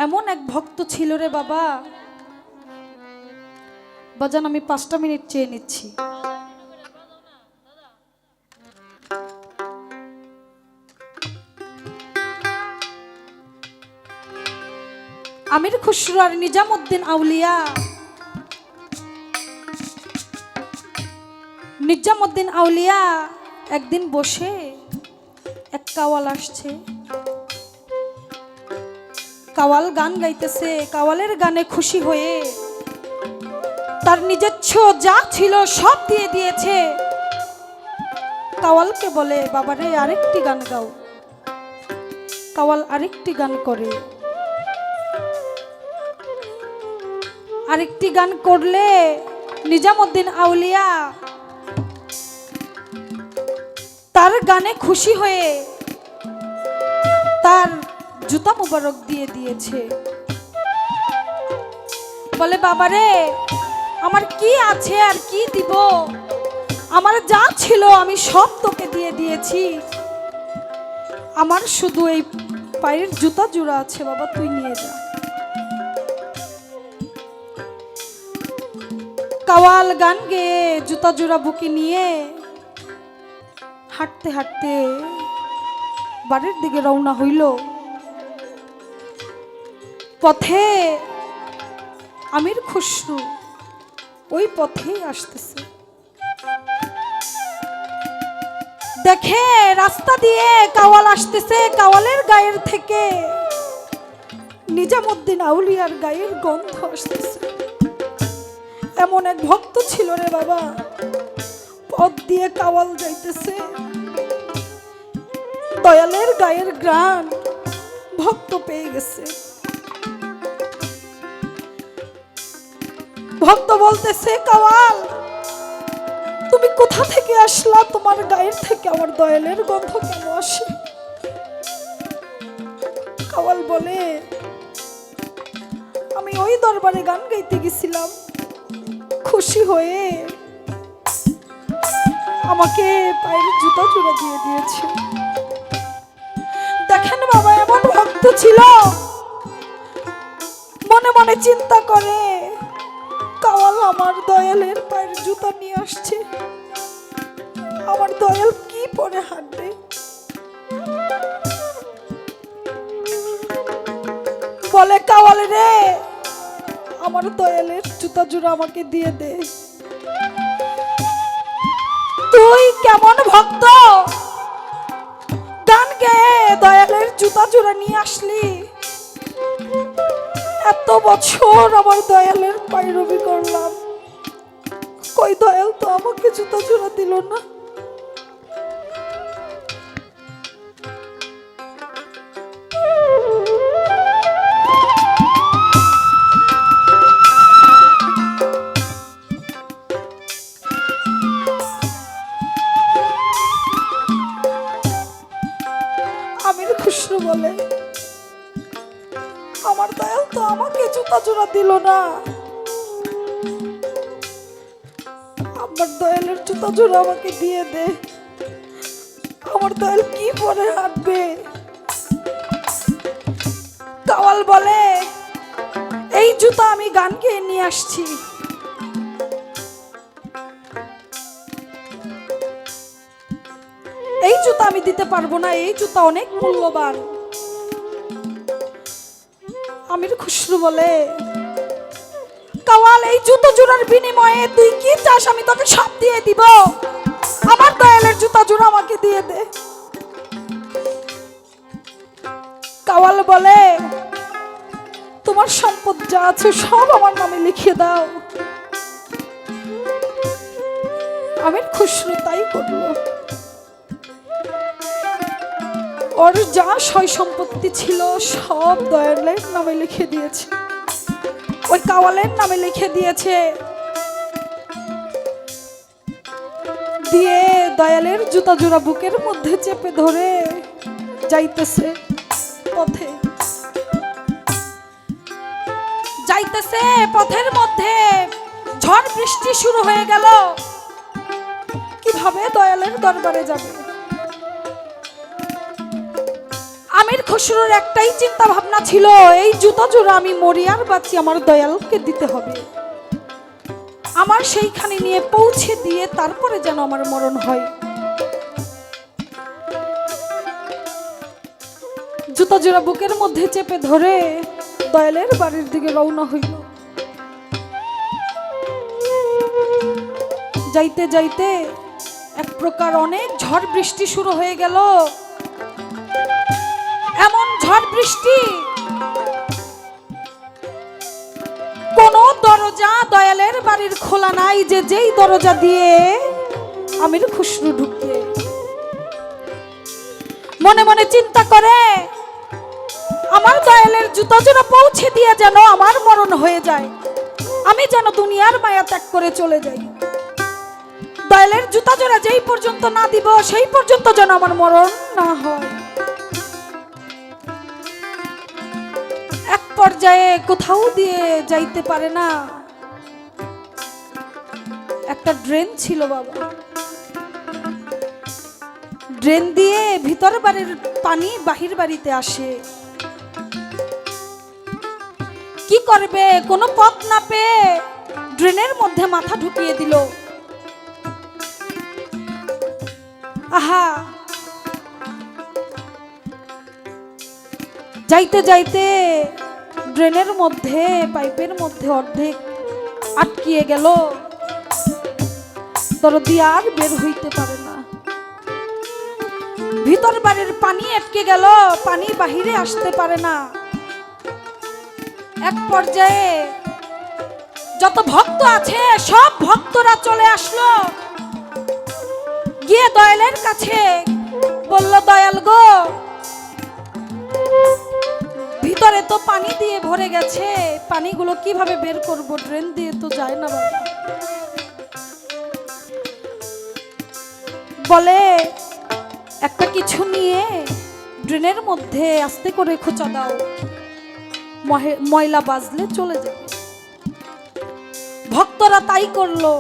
এমন এক ভক্ত ছিল রে বাবা, বাজান আমি 5টা মিনিট চেয়ে নিচ্ছি। আমির খুসরো আর নিজামুদ্দিন আউলিয়া, নিজামুদ্দিন আউলিয়া একদিন বসে এক কাওয়াল আসছে, কাওয়াল গান গাইতেছে। কাওয়ালের গানে খুশি হয়ে তার নিজস্ব যা ছিল সব দিয়ে দিয়েছে। কাওয়ালকে বলে, বাবারে আরেকটি গান গাও। কাওয়াল আরেকটি গান করে, আরেকটি গান করলে নিজামুদ্দিন আউলিয়া তার গানে খুশি হয়ে তার জুতা মুবারক দিয়ে দিয়েছে। বলে, বাবারে আমার কি আছে আর কি দিব, আমার যা ছিল আমি সব তোকে দিয়ে দিয়েছি, আমার শুধু এই পায়ের জুতা জোড়া আছে, বাবা তুই নিয়ে যা। কাওয়াল গান গেয়ে জুতা জোড়া বুকে নিয়ে হাঁটতে হাঁটতে বাড়ির দিকে রওনা হইল। পথে আমির খুসরো ওই পথেই আসতেছে, দেখে রাস্তা দিয়ে কাওয়াল আসতেছে। কাওয়ালের গায়ের থেকে নিজামুদ্দিন আউলিয়ার গায়ের গন্ধ আসতেছে। এমন এক ভক্ত ছিল রে বাবা, পথ দিয়ে কাওয়াল যাইতেছে, দয়ালের গায়ের গ্রাণ ভক্ত পেয়ে গেছে। ভক্ত বলতেছে, কাওয়াল তুমি কোথা থেকে আসলা, তোমার গায়ের থেকে আমার দয়ালের গন্ধ কেন আসে? কাওয়াল বলে, আমি ওই দরবারে গান গাইতে গেছিলাম, খুশি হয়ে আমাকে পায়ের জুতা জোড়া দিয়ে দিয়েছে। দেখেন বাবা, এমন ভক্ত ছিল, মনে মনে চিন্তা করে, কাওয়াল আমার দয়ালের পায়ের জুতা নিয়ে আসছে, আমার দয়াল কি পরে হাঁটবে? বলে, কাওয়াল রে আমার দয়ালের জুতা জোড়া আমাকে দিয়ে দে। তুই কেমন ভক্ত, গান গেয়ে দয়ালের জুতা জোড়া নিয়ে আসলি, এত বছর আমার দয়ালের পায়রবি করলাম, কই দয়াল তো আমাকে জুতা জোড়া দিল না। আমির খুসরো বলে, আমার দয়াল তো আমাকে জুতা জোড়া দিল না, আমার দয়ালের জুতা জোড়া আমাকে দিয়ে দে, আমার দয়াল কি পরে হাঁটবে? কাওয়াল বলে, এই জুতা আমি গান গেয়ে নিয়ে আসছি, এই জুতা আমি দিতে পারবো না, এই জুতা অনেক মূল্যবান। আমির খুসরো বলে, কাওয়াল এই জুতো জোড়ার বিনিময়ে তুই কি চাস আমি তোকে সব দিয়ে দিব, আমার দয়ালের জুতা জোড়া আমাকে দিয়ে দে। কাওয়াল বলে, তোমার সম্পদ যা আছে সব আমার নামে লিখে দাও। আমির খুসরো তাই করলো, ওর যা সয় সম্পত্তি ছিল সব দয়ালের নামে লিখে দিয়েছে, ওই কাওয়ালের নামে লিখে দিয়েছে। দিয়ে দয়ালের জুতা জোড়া বুকের মধ্যে চেপে ধরে যাইতেছে, পথে যাইতেছে, পথের মধ্যে ঝড় বৃষ্টি শুরু হয়ে গেল। কিভাবে দয়ালের দরবারে যাবে? আমির খসরুর একটাই চিন্তা ভাবনা ছিল, এই জুতা জোড়া আমি মরি আর বাঁচি আমার দয়ালকে দিতে হবে। আমার সেইখানে নিয়ে পৌঁছে দিয়ে তারপরে যেন আমার মরণ হয়। জুতা জোড়া বুকের মধ্যে চেপে ধরে দয়ালের বাড়ির দিকে রওনা হইল। যাইতে যাইতে এক প্রকার অনেক ঝড় বৃষ্টি শুরু হয়ে গেল। এমন ঝড় বৃষ্টি, কোন দরজা দয়ালের বাড়ির খোলা নাই যে যেই দরজা দিয়ে আমির খসরু ঢুকে। মনে মনে চিন্তা করে আমার দয়ালের জুতা জোড়া পৌঁছে দিয়ে যেন আমার মরণ হয়ে যায়, আমি যেন দুনিয়ার মায়া ত্যাগ করে চলে যাই। দয়ালের জুতা জোড়া যেই পর্যন্ত না দিব সেই পর্যন্ত যেন আমার মরণ না হয়। এক পর্যায়ে কোথাও দিয়ে যাইতে পারে না। একটা ড্রেন ছিল বাবা, ড্রেন দিয়ে ভিতর বাড়ির পানি বাহির বাড়িতে আসে। কি করবে, কোনো পথ না পেয়ে ড্রেনের মধ্যে মাথা ঢুকিয়ে দিল। আহা, যাইতে যাইতে ড্রেনের মধ্যে পাইপের মধ্যে অর্ধেক আটকিয়ে গেল, দরদি আর বের হইতে পারে না। ভিতর বাড়ির পানি আটকে গেল, পানি বাহিরে আসতে পারে না। এক পর্যায়ে যত ভক্ত আছে সব ভক্তরা চলে আসলো, গিয়ে দয়ালের কাছে বলল, দয়াল গো, ভিতরে তো পানি দিয়ে ভরে গেছে, পানিগুলো কিভাবে বের করব, ড্রেন দিয়ে তো যায় না বাবা। বলে একটা কিছু নিয়ে ড্রেনের মধ্যে আস্তে করে খোঁচা দাও, ময়লা বাজলে চলে যাবে। ভক্তরা তাই করলো।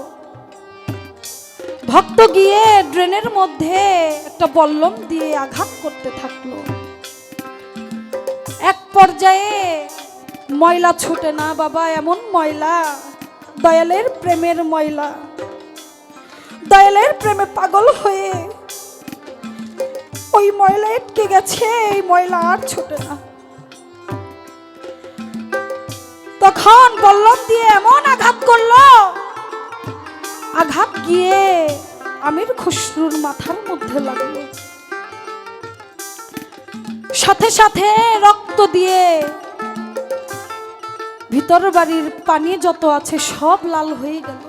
ভক্ত গিয়ে ড্রেনের মধ্যে একটা বল্লম দিয়ে আঘাত করতে থাকলো। এক পর্যায়ে ময়লা ছুটে না বাবা, এমন ময়লা, দয়ালের প্রেমের ময়লা। দয়ালের প্রেমে পাগল হয়ে ওই ময়লা আটকে গেছে, এই ময়লা আর ছুটে না। তখন বল্লম দিয়ে এমন আঘাত করলো, আঘাত গিয়ে আমির খসরুর মাথার মধ্যে লাগলো। সাথে সাথে রক্ত দিয়ে ভিতর বাড়ির পানি যত আছে সব লাল হয়ে গেল।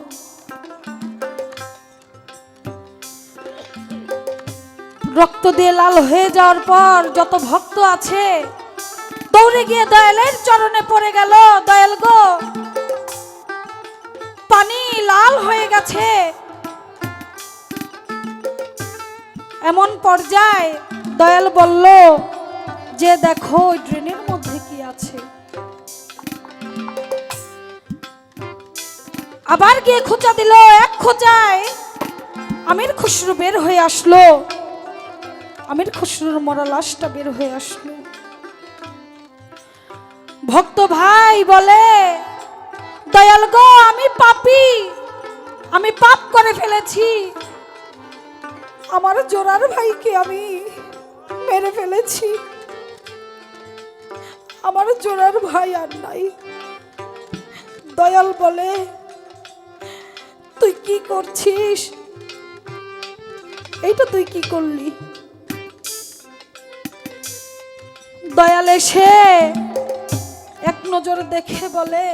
রক্ত দিয়ে লাল হয়ে যাওয়ার পর যত ভক্ত আছে দৌড়ে গিয়ে দয়ালের চরণে পড়ে গেল, দয়াল গো, পানি লাল হয়ে গেছে। এমন পর্যায়ে দয়াল বলল যে দেখো ওই ড্রেনের মধ্যে কি আছে। আবার গিয়ে খোঁচা দিল, এক খোঁচায় আমির খসরু বের হয়ে আসলো, আমির খসরুর মরা লাশটা বের হয়ে আসলো। ভক্ত ভাই বলে, দয়াল গো, আমি পাপী, আমি পাপ করে ফেলেছি, আমার জোড়ার ভাইকে আমি মেরে ফেলেছি, আমার জোড়ার ভাই আর নাই। দয়াল বলে, তুই কি করছিস, এইটা তুই কি করলি? দয়াল এসে এক নজর দেখে বলে,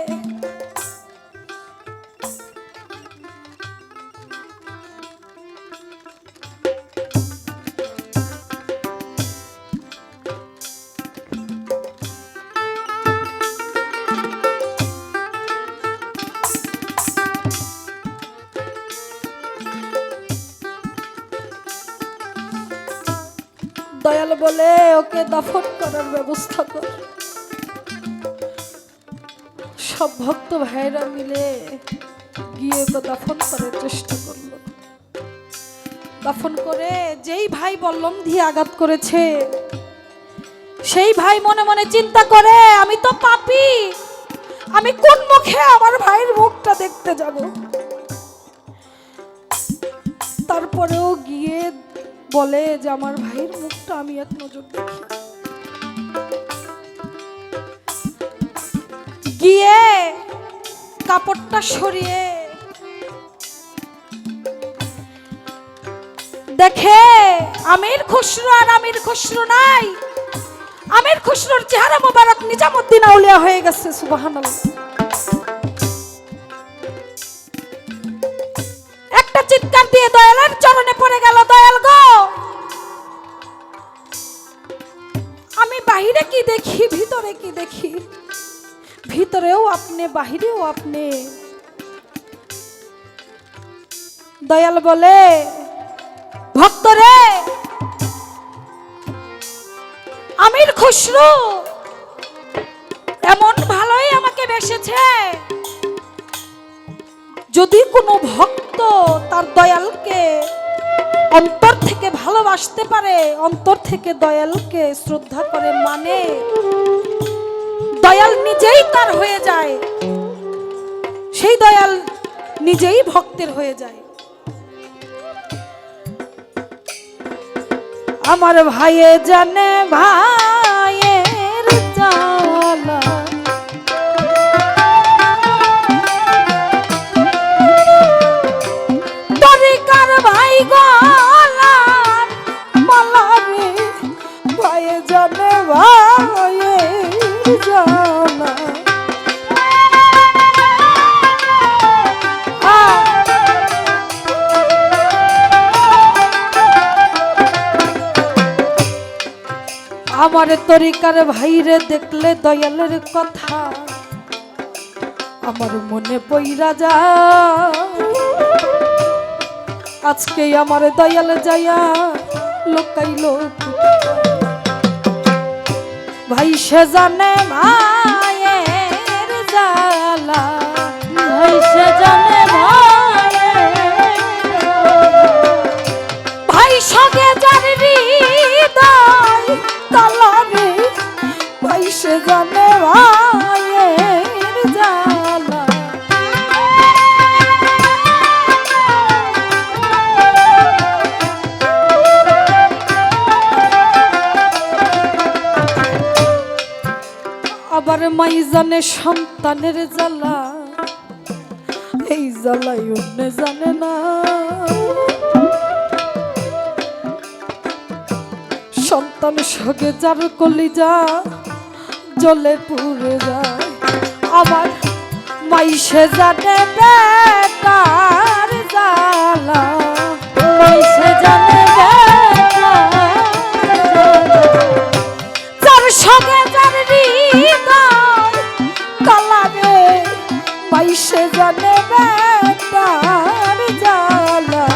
দয়াল বলে, ওকে দাফন করার ব্যবস্থা কর। সব ভক্ত ভাইরা মিলে গিয়ে ওকে দাফন করার চেষ্টা করলো। দাফন করে যেই ভাই বল্লম দিয়ে আঘাত করেছে সেই ভাই মনে মনে চিন্তা করে আমি তো পাপী, আমি কোন মুখে আমার ভাইয়ের মুখটা দেখতে যাব। তারপরেও গিয়ে বলে যে আমার ভাইয়ের মুখটা আমি এক নজর দেখি। গিয়ে কাপড়টা সরিয়ে দেখে আমির খুসরো আর আমির খুসরো নাই, আমির খুসরোর চেহারা মোবারক নিজামুদ্দিন আউলিয়া হয়ে গেছে। সুবহানাল্লাহ। একটা চিৎকার দিয়ে দয়ালের চরণে পড়ে গেল, দয়াল গো আমি বাহিরে কি দেখি ভিতরে কি দেখি, ভিতরেও আপনি বাহিরেও আপনি। দয়াল বলে ভক্তরে আমির খুসরো এমন ভালোই আমাকে বেসেছে, যদি কোনো ভক্ত তার দয়ালকে অন্তর থেকে ভালোবাসতে পারে, অন্তর থেকে দয়ালকে শ্রদ্ধা করে মানে, দয়াল নিজেই তার হয়ে যায়, সেই দয়াল নিজেই ভক্তের হয়ে যায়। আমার ভাইয়ে জানে ভাইয়ের জ্বালা, তরিকার ভাই গলার মালা রে, ভাইয়ে জানে ভাইয়ের জ্বালা। আমার তরিকার ভাইরে দেখলে দয়ালের কথা আমার মনে পইরা যায়, আজকে আমার দয়াল যায়া লোকাইল ভাই সে জানে ভাইয়ের জ্বালা, ভাই সে জানে ভাই সঙ্গে জানি হৃদয় তালারে, ভাই সে জানে ভাইয়ের জ্বালা। আবার মাই জানে সন্তানের জ্বালা, এই জ্বালাই অন্য জানে না। সন্তান সঙ্গে যার কলিজা জ্বলে পুড়ে যায়, আমার মাইসে জানে বেটার জ্বালা, মাইসে জানে যার সঙ্গে যার হৃদয় কালারে, মাইসে জানে বেটার জ্বালা।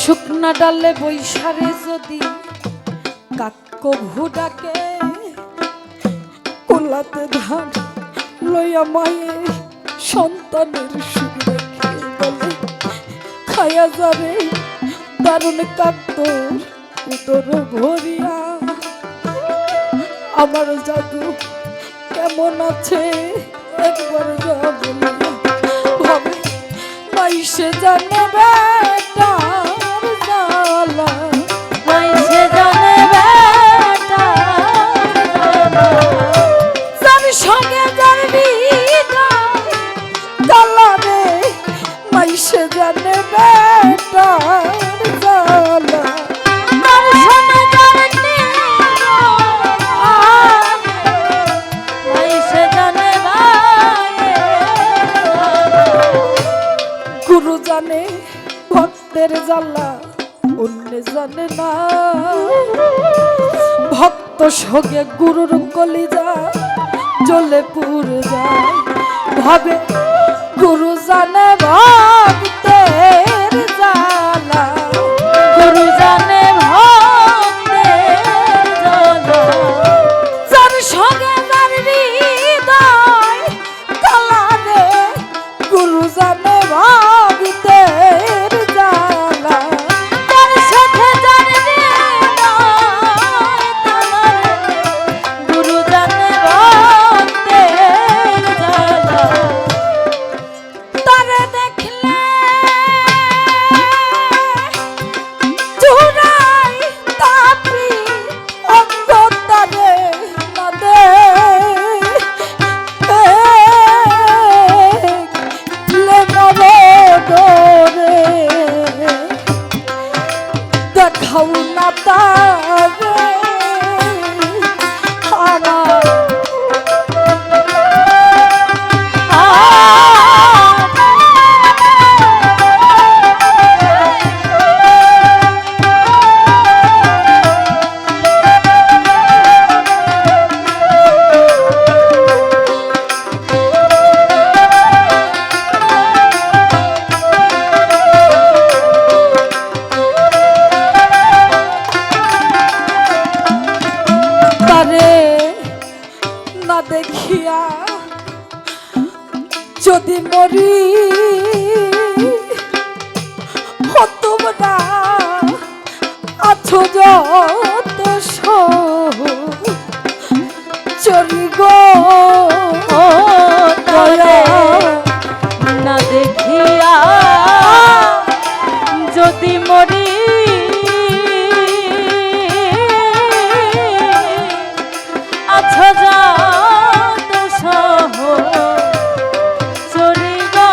শুকনা ডালে বৈশারে যদি কাক্য ভুডাকে, কোলাতে ধান লইয়া মায়ে সন্তানের সুখ দেখে বলে খায়া যাবে দারুণ কাক্য উদর ভরিয়া। আমার জাদু কেমন আছে একবার যা বলে ভাবে, মাইসে জানে বেটার জ্বালা, মাইসে জানে বেটার জ্বালা, যার সঙ্গে যার হৃদয় তালারে, মাইসে জানে বেটার জ্বালা। গুরু জানে ভক্তের জ্বালা, অন্য জানে না। ভক্ত সঙ্গে গুরুর কলিজা জ্বলে পুড়ে যায়, ভাবে গুরু জানে ভক্তের জ্বালা, গুরু জানে ভক্তের জ্বালা, যার সঙ্গে যার হৃদয় কালারে, যদি মরি তোমরা আছো যত চরি গো না দেখিয়া যদি মরি আছো যত চরি গো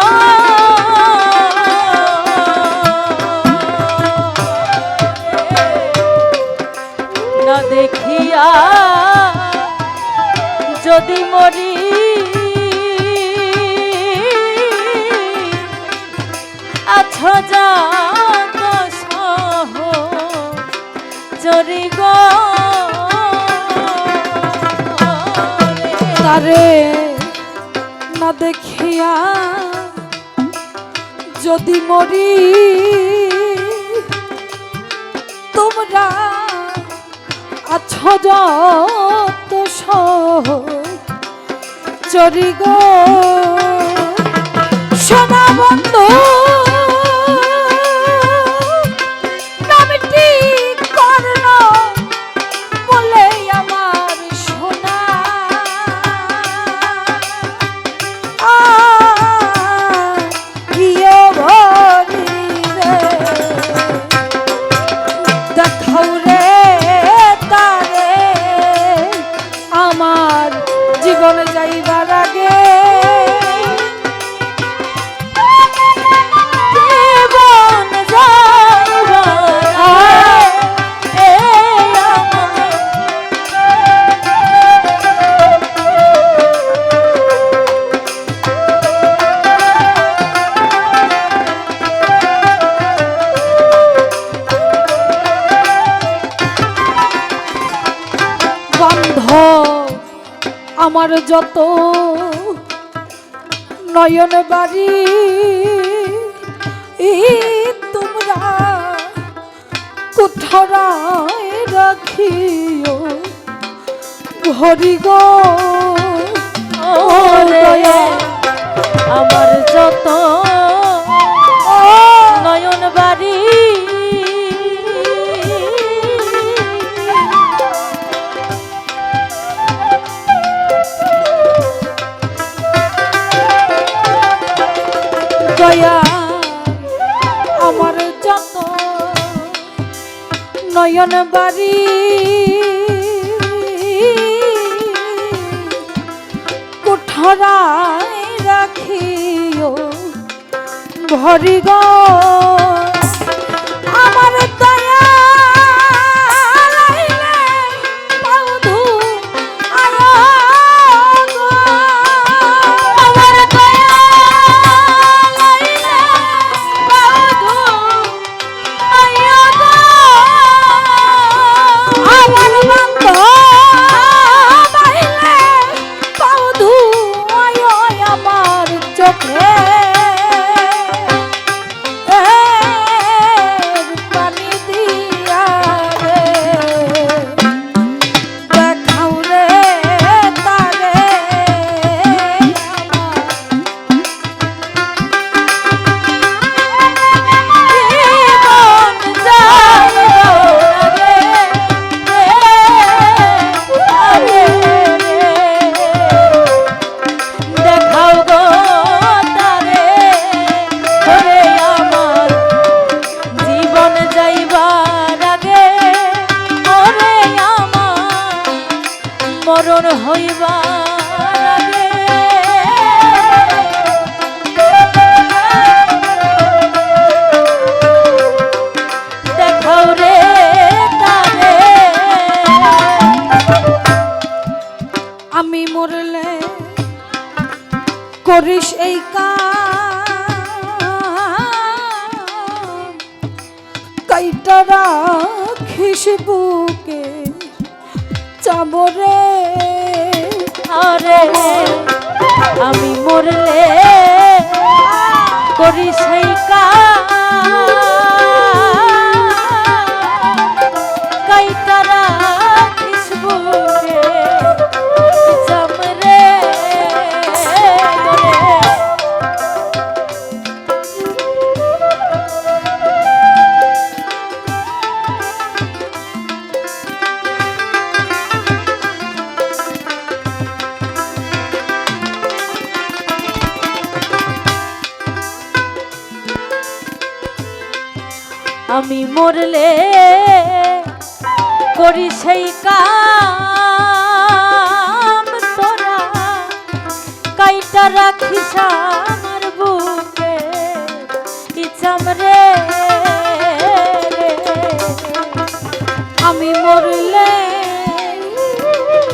না দেখিয়া যদি মরি আছো যত চরি গো তারে না দেখিয়া যদি মরি তোমরা আছো যত চরি গো সোনা বন্ধু নামটি কর্ণ বলে আমার সোনা ইয়ে ভরি রে দেখাও রে তারে আমার জীবন যাইবার আগে জীবন যাইবার আগে আমার যত নয়ন বাড়ি তোমরা কুঠরায় রাখিও ঘরি গো আমার যত নয়ন বাড়ি দয়া আমার যত নয়ন বাড়ি কুঠরায় রাখিও ভরি গো আমার দয়া মরণ হইবার আগে দেখাও রে তারে আমি মরলে করিস এই কাইটা রাখিস বুকে চাবরে আরে আমি মরলে করি সেই কাইতারা কিসবুকে জামরে আমি মরলে করি সেই কাম তোরা কাইটা রাখিস আমার বুকে ইচ্ছাম রে আমি মরলে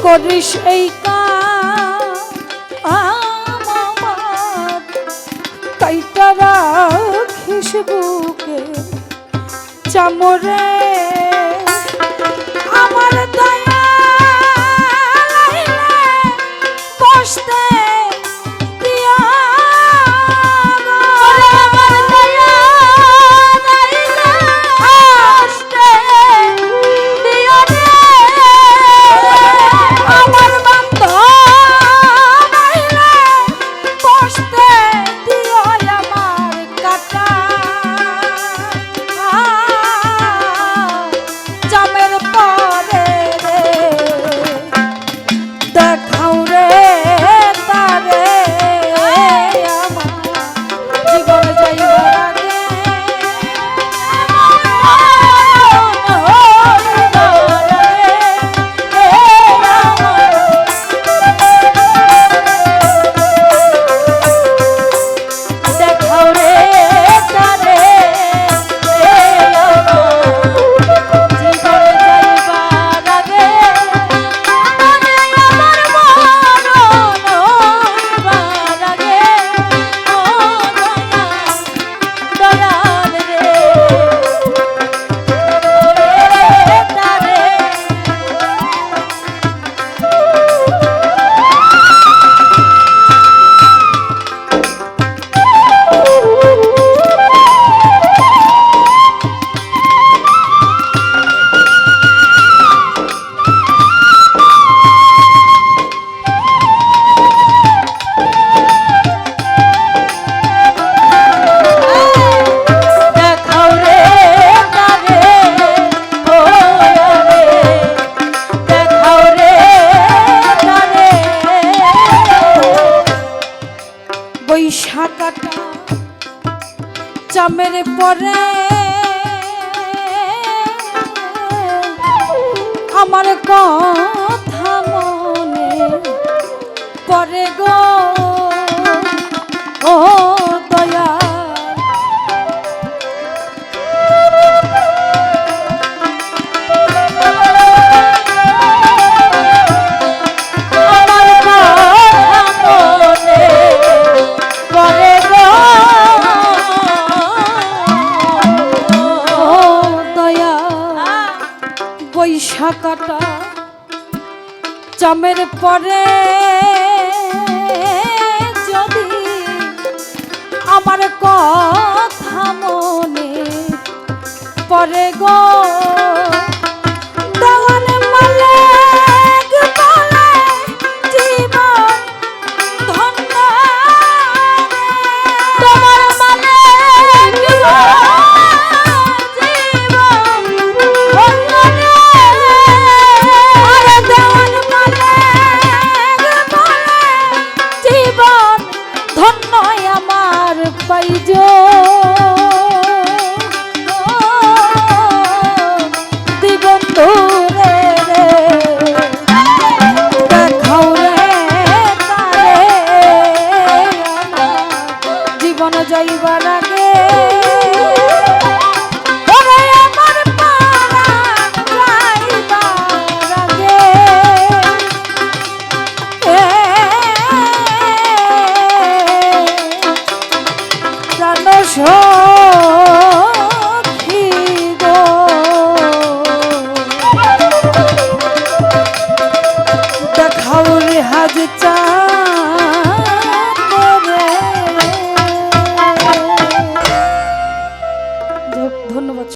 করিস এই কাম কাইটা রাখিস বুকে চামরে আমার দয়া লাইলে বসতে দিয়া গো। আমার দয়া লাইলে বসতে দিয়া রে। আমার বান্ধব লাইলে বসতে দিও আমার কাটা জামের পরে রে দেখাও রে তারে আমার জীবন যাইবার আগে দেখাও রে তারে জীবন যাইবার আগে মনে আমার মরণ হইবার আগে ও দয়াল রে তারে দেখাও রে তারে ও রে দেখাও রে তারে বৈশাখাটা চামের পরে আমার কথা মনে পরে গো ও দয়া আমার কথা মনে পড়ে গো ও দয়া বৈশাখাটা চামের পরে যদি আমার কথা মনে পরে গো দেওয়ানে মালিক বলে জীবন ধন্য তোমার মানে জীবন ধন্য রে। আরে দেওয়ান মালিক বলে জীবন ধন্য আমার পাইজ দিগন্ত রে দেখাও রে তারে আমার জীবন যাইবার আগে ওরে আমার প্রাণ যাইবার আগে প্রাণ সখী গো দেখাও রে হাজ চাঁদ রে। ধন্যবাদ।